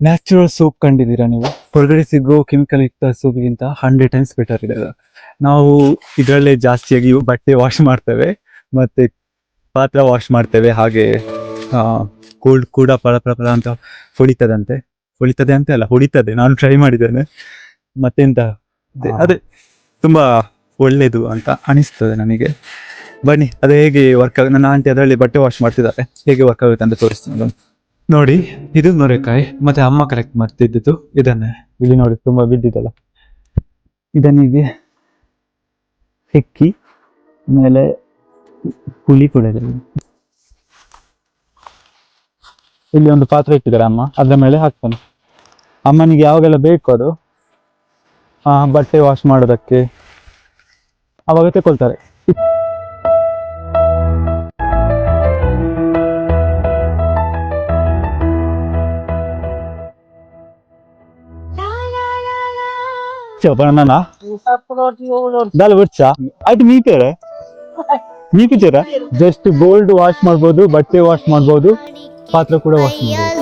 Natural soap ಕಂಡಿದ್ದೀರಾ ನೀವು? ಹೊರಗಡೆ ಸಿಗೋ ಕೆಮಿಕಲ್ ಯುಕ್ತ ಸೋಪ್ಗಿಂತ 100 ಟೈಮ್ಸ್ ಬೆಟರ್ ಇದೆ ಅದು. ನಾವು ಇದರಲ್ಲೇ ಜಾಸ್ತಿಯಾಗಿ ಬಟ್ಟೆ ವಾಶ್ ಮಾಡ್ತೇವೆ, ಮತ್ತೆ ಪಾತ್ರ ವಾಶ್ ಮಾಡ್ತೇವೆ. ಹಾಗೆ ಕೋಲ್ಡ್ ಕೂಡ ಪಳ ಪಳ ಪಳ ಅಂತ ಹೊಳಿತದೆ ಅಂತ ಅಲ್ಲ, ಹೊಡಿತದೆ. ನಾನು ಟ್ರೈ ಮಾಡಿದ್ದೇನೆ. ಮತ್ತೆಂತ ಅದೇ ತುಂಬಾ ಒಳ್ಳೇದು ಅಂತ ಅನಿಸ್ತದೆ ನನಗೆ. ಬನ್ನಿ ಅದು ಹೇಗೆ ವರ್ಕ್ ಆಗುತ್ತೆ. ನನ್ನ ಆಂಟಿ ಅದರಲ್ಲಿ ಬಟ್ಟೆ ವಾಶ್ ಮಾಡ್ತಿದ್ದಾರೆ, ಹೇಗೆ ವರ್ಕ್ ಆಗುತ್ತೆ ಅಂತ ತೋರಿಸ್ತೀನಿ ನೋಡಿ. ಇದು ನೊರೆಕಾಯಿ, ಮತ್ತೆ ಅಮ್ಮ ಕಲೆಕ್ಟ್ ಮಾಡ್ತಿದ್ದು ಇದನ್ನೇ. ಇಲ್ಲಿ ನೋಡಿ ತುಂಬಾ ಬಿದ್ದಿದ್ದಲ್ಲ, ಇದನ್ನಿಗೆ ಹೆಕ್ಕಿ ಮೇಲೆ ಹುಳಿ ಕೂಡ ಇದೆ. ಇಲ್ಲಿ ಒಂದು ಪಾತ್ರೆ ಇಟ್ಟಿದ್ದಾರೆ ಅಮ್ಮ, ಅದ್ರ ಮೇಲೆ ಹಾಕ್ತಾನೆ. ಅಮ್ಮನಿಗೆ ಯಾವಾಗೆಲ್ಲ ಬೇಕು ಅದು ಬಟ್ಟೆ ವಾಶ್ ಮಾಡೋದಕ್ಕೆ ಅವಾಗ ತಗೊಳ್ತಾರೆ. ಜಸ್ಟ್ ಗೋಲ್ಡ್ ವಾಶ್ ಮಾಡ್ಬೋದು, ಬಟ್ಟೆ ವಾಶ್ ಮಾಡ್ಬೋದು, ಪಾತ್ರೆ ಕೂಡ ವಾಶ್ ಮಾಡ್ಬೋದು.